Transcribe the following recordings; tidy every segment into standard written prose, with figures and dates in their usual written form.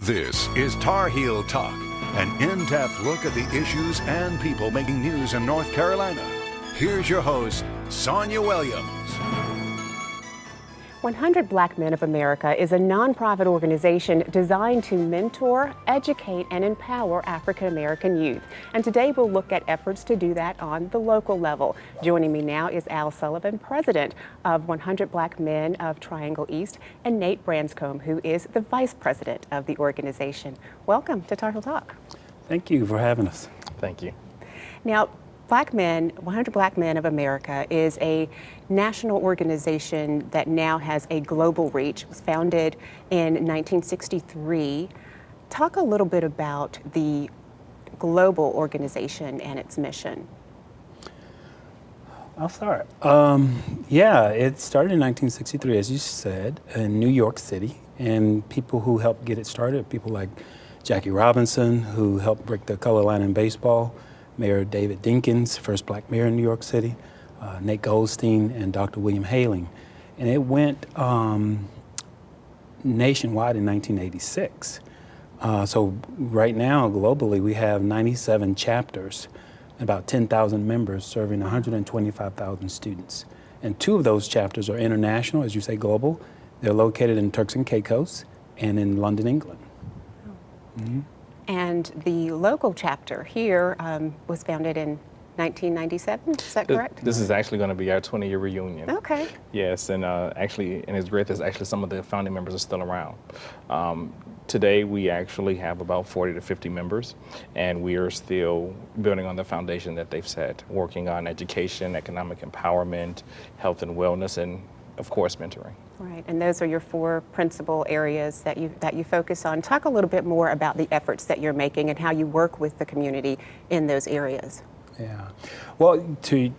This is Tar Heel Talk, an in-depth look at the issues and people making news in North Carolina. Here's your host, Sonia Williams. 100 Black Men of America is a nonprofit organization designed to mentor, educate, and empower African American youth. And today we'll look at efforts to do that on the local level. Joining me now is Al Sullivan, president of 100 Black Men of Triangle East, and Nate Branscombe, who is the vice president of the organization. Welcome to Tar Heel Talk. Thank you for having us. Thank you. Now, 100 Black Men of America is a national organization that now has a global reach. It was founded in 1963. Talk a little bit about the global organization and its mission. I'll start. It started in 1963, as you said, in New York City. And people who helped get it started, people like Jackie Robinson, who helped break the color line in baseball, Mayor David Dinkins, first black mayor in New York City, Nate Goldstein, and Dr. William Haling. And it went nationwide in 1986. So right now, globally, we have 97 chapters, about 10,000 members serving 125,000 students. And 2 of those chapters are international, as you say, global. They're located in Turks and Caicos and in London, England. Mm-hmm. And the local chapter here was founded in 1997, is that correct? This is actually going to be our 20-year reunion. Okay. Yes, and actually, and it's great that actually some of the founding members are still around. Today, we actually have about 40 to 50 members, and we are still building on the foundation that they've set, working on education, economic empowerment, health and wellness, and of course, mentoring. Right, and those are your 4 principal areas that you focus on. Talk a little bit more about the efforts that you're making and how you work with the community in those areas. Yeah, well,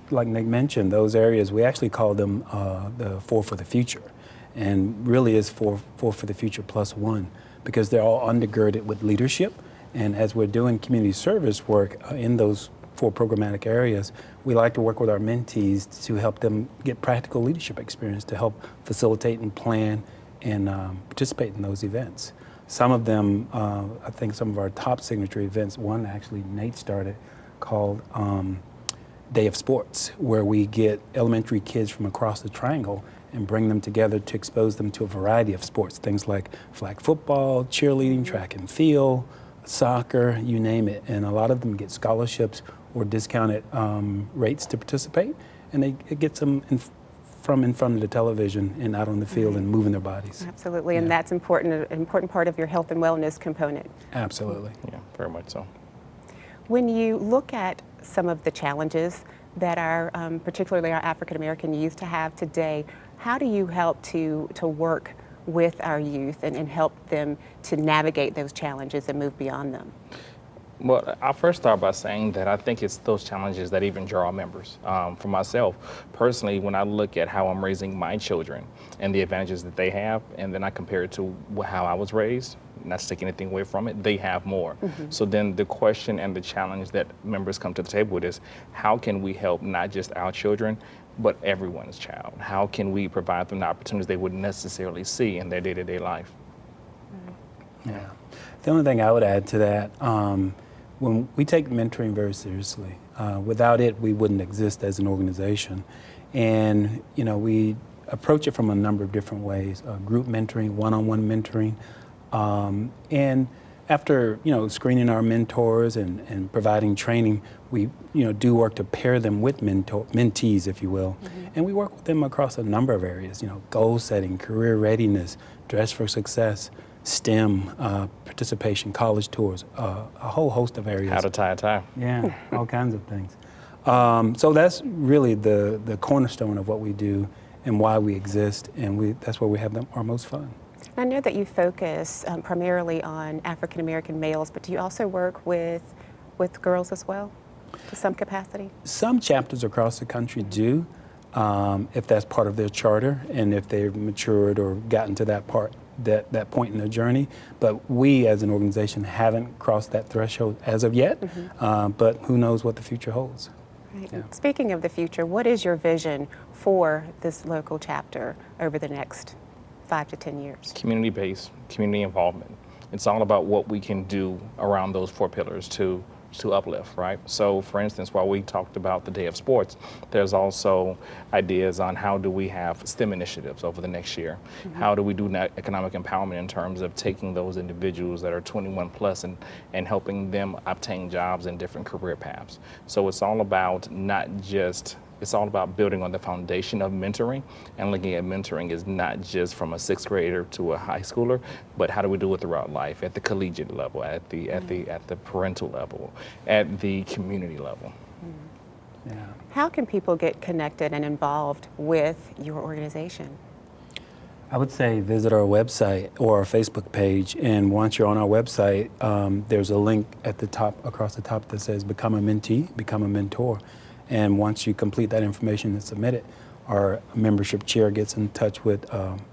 like Nick mentioned, those areas, we actually call them the 4 for the future, and really is 4 for the future plus 1, because they're all undergirded with leadership. And as we're doing community service work in those 4 programmatic areas, we like to work with our mentees to help them get practical leadership experience to help facilitate and plan and participate in those events. Some of them, I think some of our top signature events, one actually Nate started called Day of Sports, where we get elementary kids from across the Triangle and bring them together to expose them to a variety of sports, things like flag football, cheerleading, track and field, soccer, you name it. And a lot of them get scholarships or discounted rates to participate, and it gets them in front of the television and out on the field and moving their bodies. Absolutely, and that's important, an important part of your health and wellness component. Absolutely. Yeah, very much so. When you look at some of the challenges that our, particularly our African American youth to have today, how do you help to work with our youth and help them to navigate those challenges and move beyond them? Well, I'll first start by saying that I think it's those challenges that even draw members. For myself, personally, when I look at how I'm raising my children and the advantages that they have, and then I compare it to how I was raised, not to take anything away from it, they have more. Mm-hmm. So then the question and the challenge that members come to the table with is, how can we help not just our children, but everyone's child? How can we provide them the opportunities they wouldn't necessarily see in their day-to-day life? Mm-hmm. Yeah. The only thing I would add to that, when we take mentoring very seriously, without it, we wouldn't exist as an organization. And, we approach it from a number of different ways, group mentoring, one-on-one mentoring. And after, screening our mentors and providing training, we, do work to pair them with mentees, if you will. Mm-hmm. And we work with them across a number of areas, goal setting, career readiness, dress for success, STEM, participation, college tours, a whole host of areas. How to tie a tie. Yeah, all kinds of things. So that's really the cornerstone of what we do and why we exist, and that's where we have our most fun. I know that you focus primarily on African American males, but do you also work with girls as well, to some capacity? Some chapters across the country do, if that's part of their charter and if they've matured or gotten to that point in their journey. But we as an organization haven't crossed that threshold as of yet, but who knows what the future holds. Right. Yeah. Speaking of the future, what is your vision for this local chapter over the next 5 to 10 years? Community-based, community involvement. It's all about what we can do around those 4 pillars to uplift, right? So for instance, while we talked about the Day of Sports, there's also ideas on how do we have STEM initiatives over the next year? How do we do economic empowerment in terms of taking those individuals that are 21 plus and helping them obtain jobs in different career paths? So it's all about it's all about building on the foundation of mentoring, and looking at mentoring is not just from a 6th grader to a high schooler, but how do we do it throughout life, at the collegiate level, at the parental level, at the community level. Yeah. How can people get connected and involved with your organization? I would say visit our website or our Facebook page, and once you're on our website, there's a link at the top, across the top, that says Become a Mentee, Become a Mentor. And once you complete that information and submit it, our membership chair gets in touch with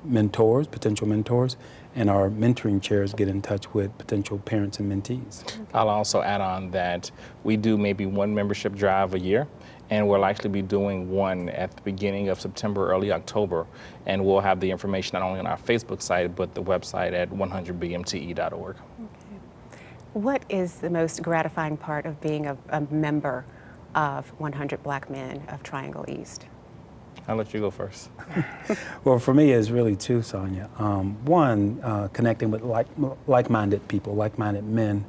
mentors, potential mentors, and our mentoring chairs get in touch with potential parents and mentees. I'll also add on that we do maybe 1 membership drive a year, and we'll actually be doing one at the beginning of September, early October, and we'll have the information not only on our Facebook site, but the website at 100bmte.org. Okay. What is the most gratifying part of being a member of 100 Black Men of Triangle East? I'll let you go first. Well, for me, it's really 2, Sonia. One, connecting with like-minded people, like-minded men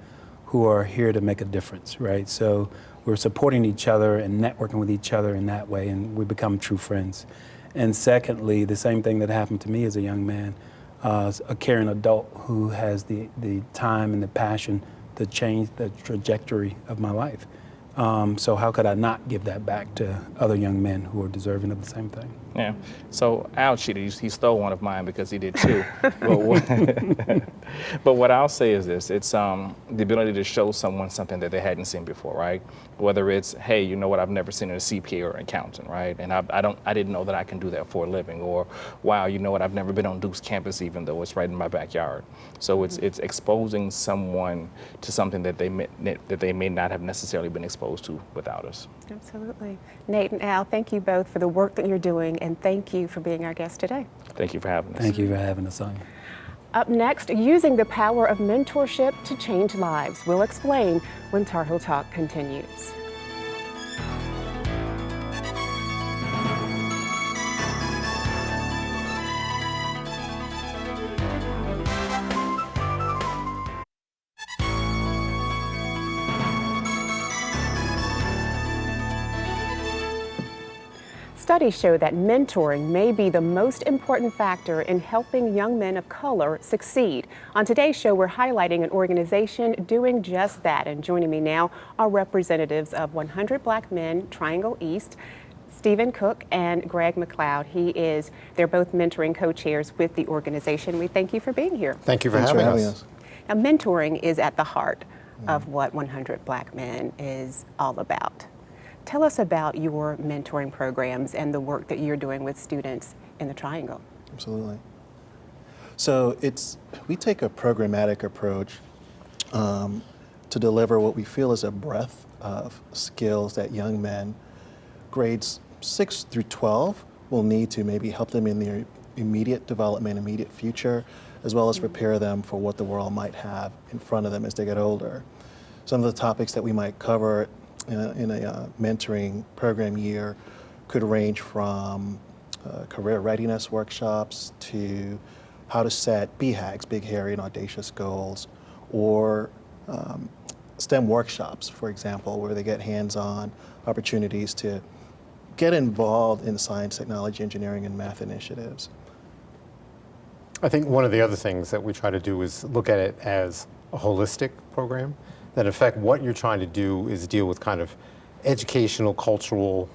who are here to make a difference, right? So we're supporting each other and networking with each other in that way, and we become true friends. And secondly, the same thing that happened to me as a young man, a caring adult who has the time and the passion to change the trajectory of my life. So how could I not give that back to other young men who are deserving of the same thing? Yeah. So Al cheated. He stole one of mine because he did too. But what I'll say is this: it's the ability to show someone something that they hadn't seen before, right? Whether it's, hey, you know what, I've never seen a CPA or an accountant, right? And I didn't know that I can do that for a living. Or, wow, you know what, I've never been on Duke's campus, even though it's right in my backyard. So it's exposing someone to something that they may not have necessarily been exposed to without us. Absolutely. Nate and Al, thank you both for the work that you're doing, and thank you for being our guest today. Thank you for having us. Thank you for having us, Sonia. Up next, using the power of mentorship to change lives. We'll explain when Tar Heel Talk continues. Studies show that mentoring may be the most important factor in helping young men of color succeed. On today's show, we're highlighting an organization doing just that. And joining me now are representatives of 100 Black Men, Triangle East, Stephen Cook and Greg McLeod. They're both mentoring co-chairs with the organization. We thank you for being here. Thank you for having us. Now, mentoring is at the heart of what 100 Black Men is all about. Tell us about your mentoring programs and the work that you're doing with students in the Triangle. Absolutely. So we take a programmatic approach to deliver what we feel is a breadth of skills that young men, grades 6 through 12, will need to maybe help them in their immediate development, immediate future, as well as prepare them for what the world might have in front of them as they get older. Some of the topics that we might cover in a mentoring program year could range from career readiness workshops to how to set BHAGs, big, hairy, and audacious goals, or STEM workshops, for example, where they get hands-on opportunities to get involved in science, technology, engineering, and math initiatives. I think one of the other things that we try to do is look at it as a holistic program. That in fact, what you're trying to do is deal with kind of educational, cultural,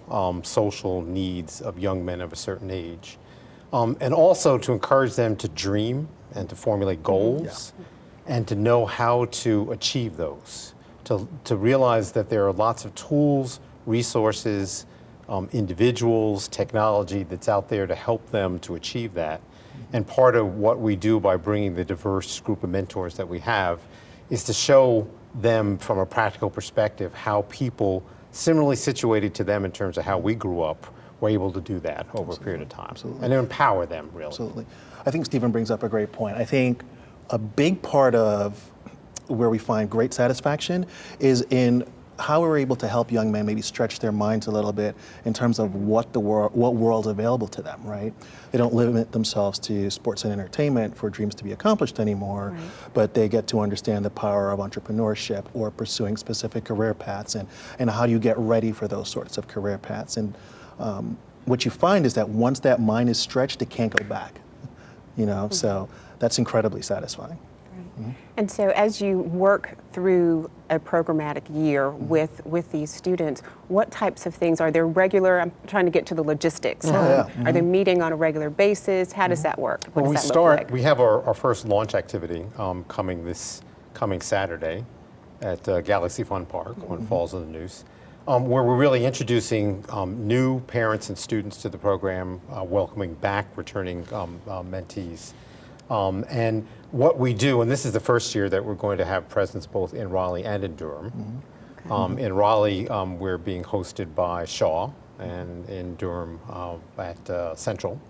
social needs of young men of a certain age. And also to encourage them to dream and to formulate goals and to know how to achieve those. To realize that there are lots of tools, resources, individuals, technology that's out there to help them to achieve that. And part of what we do by bringing the diverse group of mentors that we have is to show them from a practical perspective how people similarly situated to them in terms of how we grew up were able to do that over a period of time. Absolutely. And to empower them, really. Absolutely. I think Stephen brings up a great point. I think a big part of where we find great satisfaction is in how we're able to help young men maybe stretch their minds a little bit in terms of what world's available to them, right? They don't limit themselves to sports and entertainment for dreams to be accomplished anymore, Right. but they get to understand the power of entrepreneurship or pursuing specific career paths, and how do you get ready for those sorts of career paths. And what you find is that once that mind is stretched, it can't go back, you know? So that's incredibly satisfying. And so as you work through a programmatic year with these students, what types of things are there regular? I'm trying to get to the logistics. yeah. Are they meeting on a regular basis? How does that work? What Well, does that look like? we have our first launch activity coming Saturday at Galaxy Fun Park on Falls of the Neuse, where we're really introducing new parents and students to the program, welcoming back returning mentees. And what we do, and this is the first year that we're going to have presence both in Raleigh and in Durham. In Raleigh, we're being hosted by Shaw, and in Durham at Central.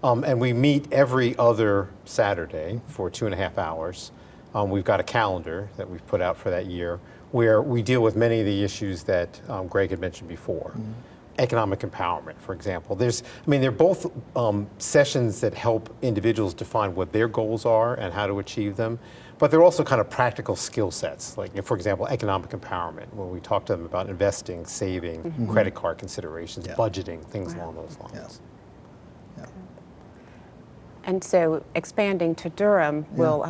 And we meet every other Saturday for 2.5 hours. We've got a calendar that we've put out for that year where we deal with many of the issues that Greg had mentioned before. Economic empowerment, for example. They're both sessions that help individuals define what their goals are and how to achieve them, but they're also kind of practical skill sets, like, for example, economic empowerment, when we talk to them about investing, saving, credit card considerations, budgeting, things along those lines. And so expanding to Durham will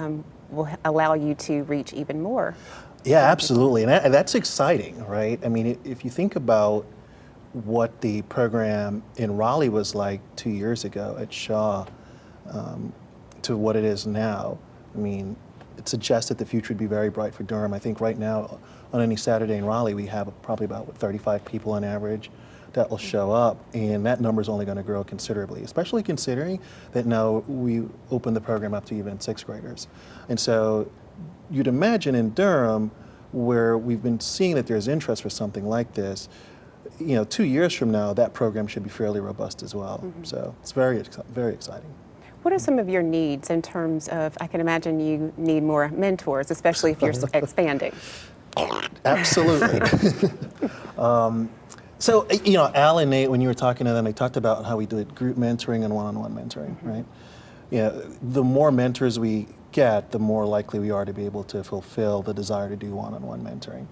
allow you to reach even more. Yeah, absolutely, and that's exciting, right? I mean, if you think about what the program in Raleigh was like 2 years ago at Shaw to what it is now, I mean, it suggests that the future would be very bright for Durham. I think right now, on any Saturday in Raleigh, we have probably about 35 people on average that will show up, and that number is only going to grow considerably, especially considering that now we open the program up to even 6th graders. And so you'd imagine in Durham, where we've been seeing that there's interest for something like this, 2 years from now, that program should be fairly robust as well. So it's very exciting. What are some of your needs in terms of, I can imagine you need more mentors, especially if you're expanding. Absolutely. So, Al and Nate, when you were talking to them, they talked about how we did group mentoring and one-on-one mentoring, right? The more mentors we get, the more likely we are to be able to fulfill the desire to do one-on-one mentoring.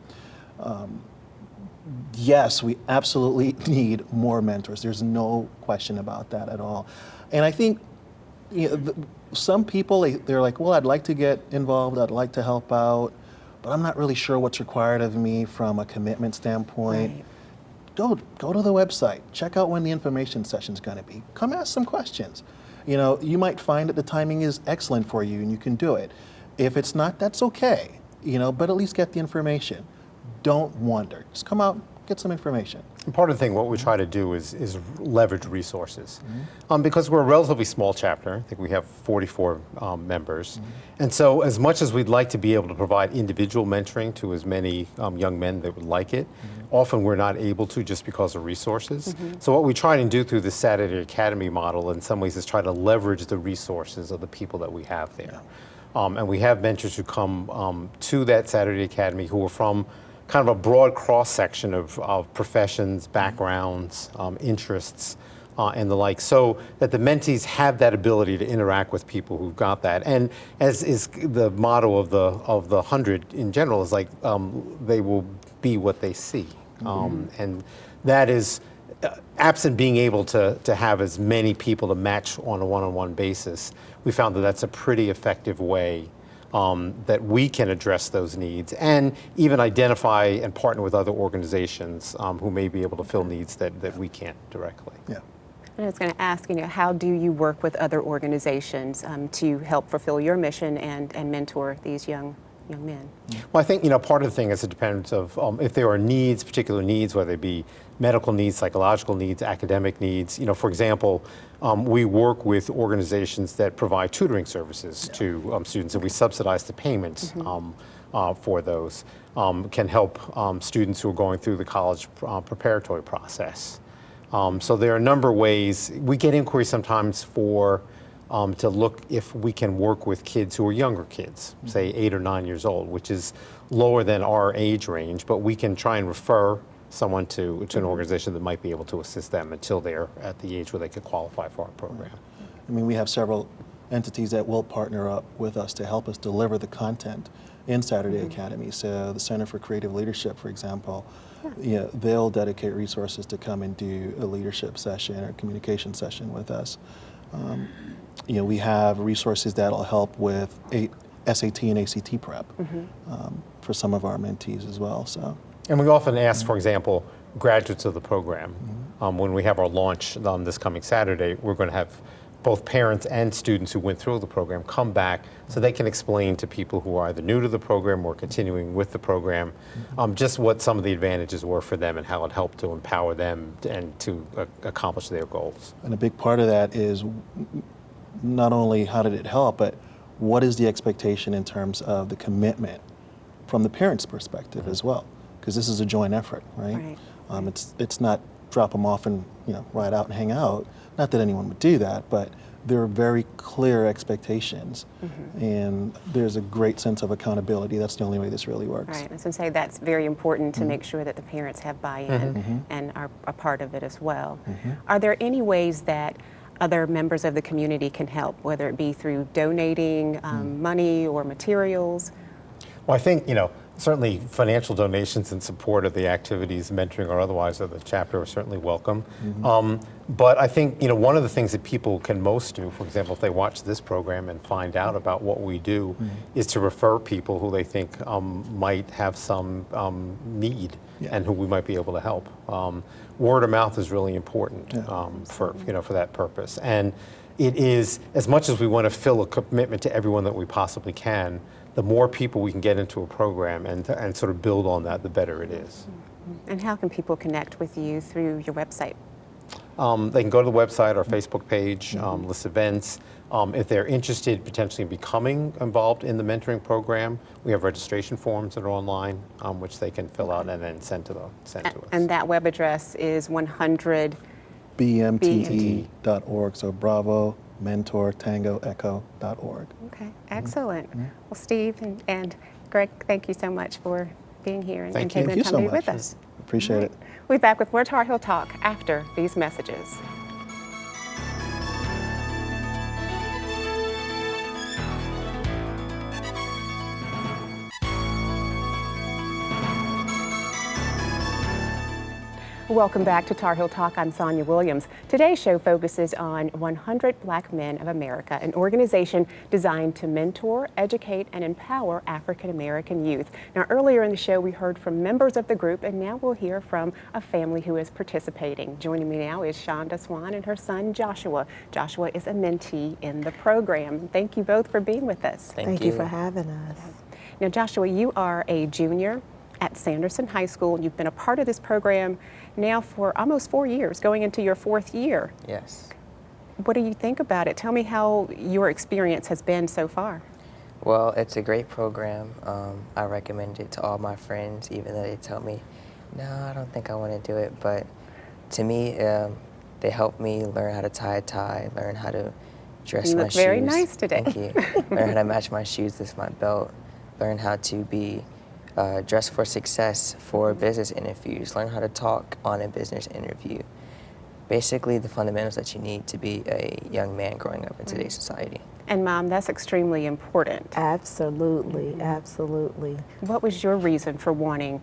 Yes, we absolutely need more mentors. There's no question about that at all. And I think some people, they're like, well, I'd like to get involved, I'd like to help out, but I'm not really sure what's required of me from a commitment standpoint. Right. Go to the website, check out when the information session's gonna be. Come ask some questions. You might find that the timing is excellent for you and you can do it. If it's not, that's okay, but at least get the information. Don't wonder. Just come out, get some information. And part of the thing, what we try to do is leverage resources. Because we're a relatively small chapter, I think we have 44 members. And so as much as we'd like to be able to provide individual mentoring to as many young men that would like it, often we're not able to just because of resources. So what we try and do through the Saturday Academy model in some ways is try to leverage the resources of the people that we have there. And we have mentors who come to that Saturday Academy who are from kind of a broad cross-section of professions, backgrounds, interests, and the like, so that the mentees have that ability to interact with people who've got that. And as is the motto of the 100 in general, is like they will be what they see. And that is, absent being able to have as many people to match on a one-on-one basis, we found that that's a pretty effective way that we can address those needs and even identify and partner with other organizations who may be able to fill needs that we can't directly. Yeah. And I was going to ask, how do you work with other organizations to help fulfill your mission and mentor these young men? Well, I think part of the thing is it depends of if there are needs, particular needs, whether they be medical needs, psychological needs, academic needs. For example, we work with organizations that provide tutoring services to students, and we subsidize the payments for those. Can help students who are going through the college preparatory process. So there are a number of ways. We get inquiries sometimes for to look if we can work with kids who are younger kids, say 8 or 9 years old, which is lower than our age range, but we can try and refer someone to an organization that might be able to assist them until they're at the age where they could qualify for our program. I mean, we have several entities that will partner up with us to help us deliver the content in Saturday Academy. So the Center for Creative Leadership, for example, they'll dedicate resources to come and do a leadership session or communication session with us. We have resources that'll help with SAT and ACT prep for some of our mentees as well. So. And we often ask, for example, graduates of the program, when we have our launch this coming Saturday, we're going to have both parents and students who went through the program come back so they can explain to people who are either new to the program or continuing with the program just what some of the advantages were for them and how it helped to empower them and to accomplish their goals. And a big part of that is not only how did it help, but what is the expectation in terms of the commitment from the parents' perspective as well, because this is a joint effort, right? It's not drop them off and ride out and hang out. Not that anyone would do that, but there are very clear expectations, and there's a great sense of accountability. That's the only way this really works. Right, I was going to say that's very important to make sure that the parents have buy-in and are a part of it as well. Are there any ways that other members of the community can help, whether it be through donating money or materials? Well, I think, certainly financial donations in support of the activities, mentoring or otherwise, of the chapter are certainly welcome. But I think, one of the things that people can most do, for example, if they watch this program and find out about what we do, is to refer people who they think might have some need and who we might be able to help. Word of mouth is really important for that purpose. And it is, as much as we want to fill a commitment to everyone that we possibly can, the more people we can get into a program and sort of build on that, the better it is. And how can people connect with you through your website? They can go to the website, our Facebook page, list events. If they're interested potentially in becoming involved in the mentoring program, we have registration forms that are online, which they can fill out and then send to us. And that web address is 100 BMTE.org, so Bravo, Mentor, Tango, Echo.org. Okay, excellent. Well, Steve and Greg, thank you so much for being here and taking the time to be with us. Appreciate it. We'll be back with more Tar Heel Talk after these messages. Welcome back to Tar Heel Talk. I'm Sonia Williams. Today's show focuses on 100 Black Men of America, an organization designed to mentor, educate, and empower African American youth. Now, earlier in the show, we heard from members of the group, and now we'll hear from a family who is participating. Joining me now is Shonda Swan and her son, Joshua. Joshua is a mentee in the program. Thank you both for being with us. Thank you for having us. Now, Joshua, you are a junior at Sanderson High School, and you've been a part of this program now for almost 4 years, going into your 4th year. Yes. What do you think about it? Tell me how your experience has been so far. Well, it's a great program. I recommend it to all my friends, even though they tell me, no, I don't think I want to do it. But to me, they helped me learn how to tie a tie, learn how to dress my shoes. You look very nice today. Thank you. Learn how to match my shoes with my belt. Learn how to be dress for success for business interviews, learn how to talk on a business interview. Basically the fundamentals that you need to be a young man growing up in today's society. And Mom, that's extremely important. Absolutely, absolutely. What was your reason for wanting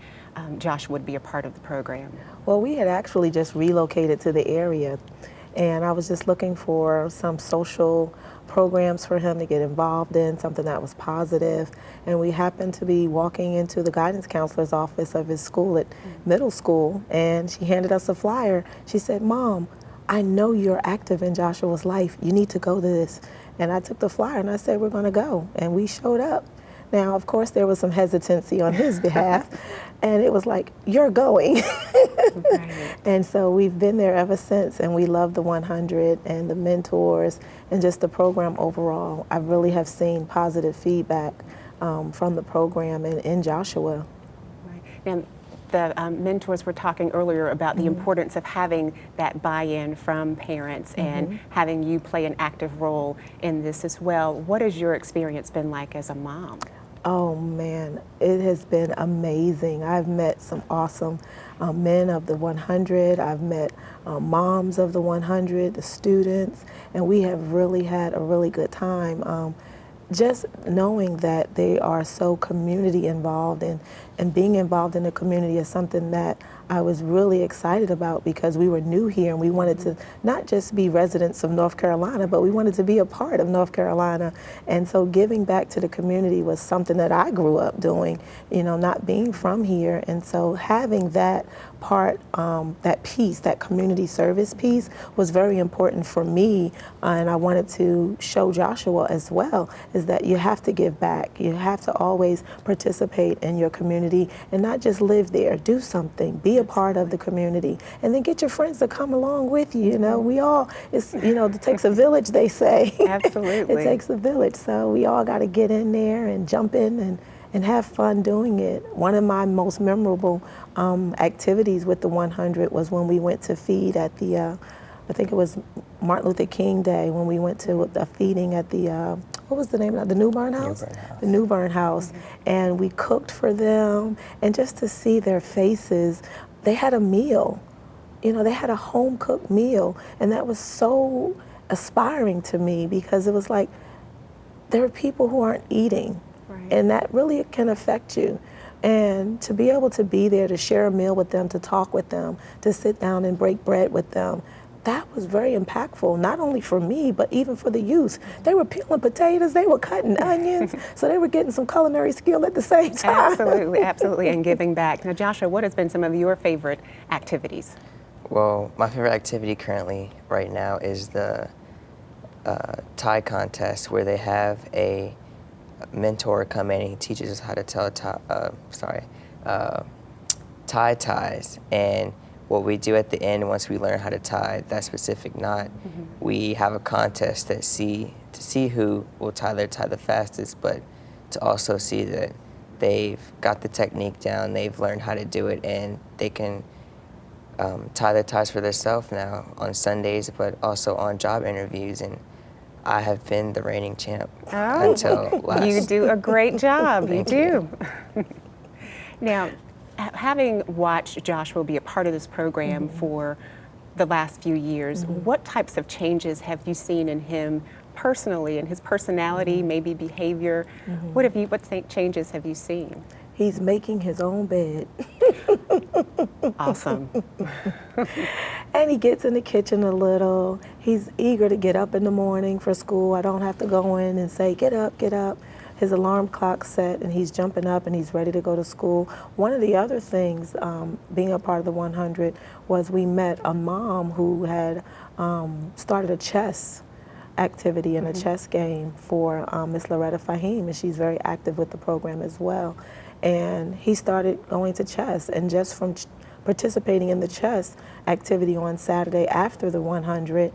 Joshua to be a part of the program? Well, we had actually just relocated to the area, and I was just looking for some social programs for him to get involved in, something that was positive. And we happened to be walking into the guidance counselor's office of his school at middle school, and she handed us a flyer. She said, Mom, I know you're active in Joshua's life. You need to go to this. And I took the flyer and I said, we're gonna go. And we showed up. Now, of course, there was some hesitancy on his behalf, and it was like, you're going. Right. And so we've been there ever since, and we love the 100 and the mentors and just the program overall. I really have seen positive feedback from the program and in Joshua. Right. Now, the mentors were talking earlier about the importance of having that buy-in from parents and having you play an active role in this as well. What has your experience been like as a mom? Oh man, it has been amazing. I've met some awesome men of the 100. I've met moms of the 100, the students, and we have really had a really good time. Just knowing that they are so community involved and being involved in the community is something that I was really excited about because we were new here and we wanted to not just be residents of North Carolina, but we wanted to be a part of North Carolina. And so giving back to the community was something that I grew up doing, you know, not being from here. And so having that part, that piece, that community service piece was very important for me. And I wanted to show Joshua as well, is that you have to give back. You have to always participate in your community and not just live there. Do something, be a part of the community, and then get your friends to come along with you. You know, we all, it's, you know, it takes a village, they say. Absolutely. It takes a village. So we all got to get in there and jump in and have fun doing it. One of my most memorable activities with the 100 was when we went to feed at the, I think it was Martin Luther King Day, when we went to a feeding at the, what was the name of it? The New Bern House? The New Bern House. And we cooked for them, and just to see their faces, they had a meal. You know, they had a home-cooked meal, and that was so aspiring to me because it was like, there are people who aren't eating. And that really can affect you. And to be able to be there, to share a meal with them, to talk with them, to sit down and break bread with them, that was very impactful, not only for me, but even for the youth. They were peeling potatoes, they were cutting onions, so they were getting some culinary skill at the same time. Absolutely, absolutely, and giving back. Now, Joshua, what has been some of your favorite activities? Well, my favorite activity currently right now is the tie contest, where they have a mentor come in and he teaches us how to tell tie ties. And what we do at the end, once we learn how to tie that specific knot, we have a contest to see who will tie their tie the fastest, but to also see that they've got the technique down, they've learned how to do it, and they can tie their ties for themselves now on Sundays, but also on job interviews. And I have been the reigning champ until last. You do a great job. You Thank you. do. Now, having watched Joshua be a part of this program for the last few years, what types of changes have you seen in him personally, in his personality, maybe behavior? What changes have you seen? He's making his own bed. Awesome. And he gets in the kitchen a little. He's eager to get up in the morning for school. I don't have to go in and say, get up, get up. His alarm clock's set and he's jumping up and he's ready to go to school. One of the other things, being a part of the 100, was we met a mom who had started a chess activity and a chess game for Miss Loretta Fahim, and she's very active with the program as well. And he started going to chess, and just from participating in the chess activity on Saturday after the 100,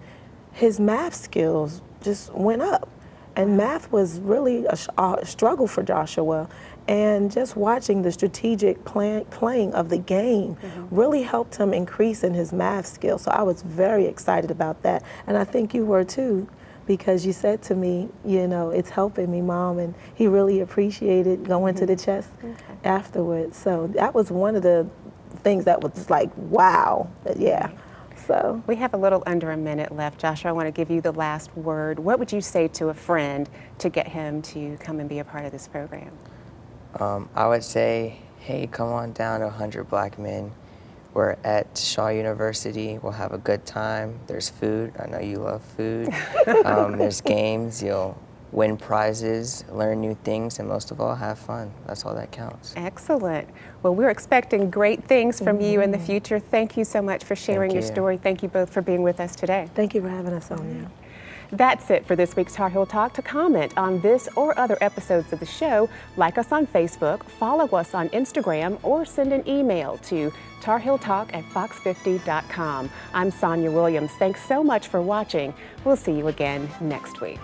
his math skills just went up. And math was really a struggle for Joshua. And just watching the strategic playing of the game really helped him increase in his math skills. So I was very excited about that. And I think you were too, because you said to me, you know, it's helping me, Mom, and he really appreciated going to the chess afterwards. So that was one of the things that was like, wow, yeah. So we have a little under a minute left. Joshua, I want to give you the last word. What would you say to a friend to get him to come and be a part of this program? I would say, hey, come on down to 100 Black Men. We're at Shaw University. We'll have a good time. There's food. I know you love food. There's games. You'll win prizes, learn new things, and most of all, have fun. That's all that counts. Excellent. Well, we're expecting great things from you in the future. Thank you so much for sharing your story. Thank you both for being with us today. thank you for having us on there. That's it for this week's Tar Heel Talk. To comment on this or other episodes of the show, like us on Facebook, follow us on Instagram, or send an email to tarheeltalk@fox50.com. I'm Sonia Williams. Thanks so much for watching. We'll see you again next week.